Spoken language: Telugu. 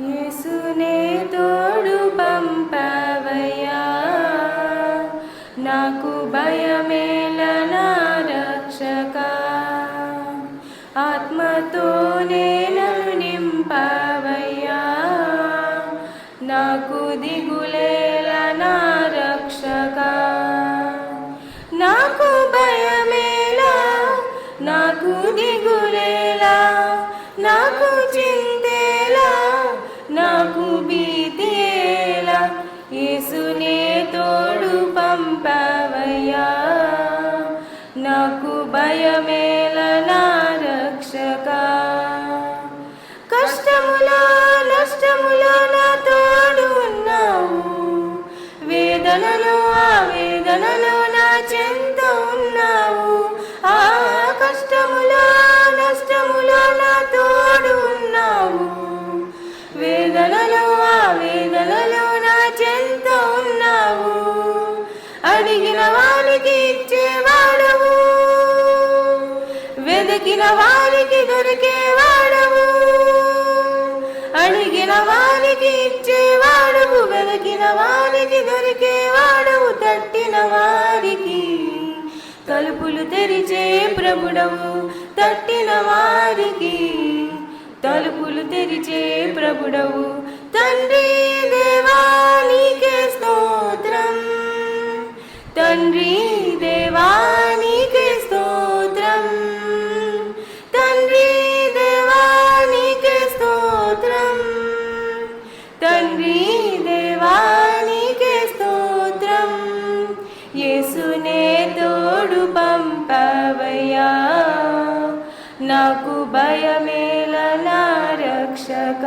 యేసునే తోడు పంపవయ్యా, నాకు భయమేల నా రక్షక. ఆత్మతోనే నన్ను నింపవయ్యా, నాకు దిగులేల నా రక్షక. నాకు భయమేలా, నాకు దిగులేలా, నాకు చింతేలా, నాకు భీతియేలా, యేసునే తోడు పంపవయ్యా, నాకు భయమేల నా రక్షక. కష్టములో నష్టములో నా తోడు ఉన్నావు, వేదనలో ఆవేదనలో నా చెంత ఉన్నావు. ఆ కష్టములో నష్టములో నా తోడు ఉన్నావు, వేదనలో ఆవేదనలో నా చెంత ఉన్నావు. అడిగిన వారికి ఇచ్చేవాడవు, వెతికిన వారికి దొరికేవాడవు. అడిగిన వారికి ఇచ్చేవాడవు, వెతికిన వారికి దొరికేవాడవు. తట్టిన వారికి తలుపులు తెరిచే ప్రభుడవు, తట్టిన వారికి తలుపులు తెరిచే ప్రభుడవు. తండ్రి దేవా నీకే స్తోత్రం, తండ్రి దేవా నీకే స్తోత్రం, తండ్రి దేవా నీకే స్తోత్రం, తండ్రి దేవా నీకే స్తోత్రం. యేసునే తోడు పంపవయ్యా, నాకు భయమేల నా రక్షక.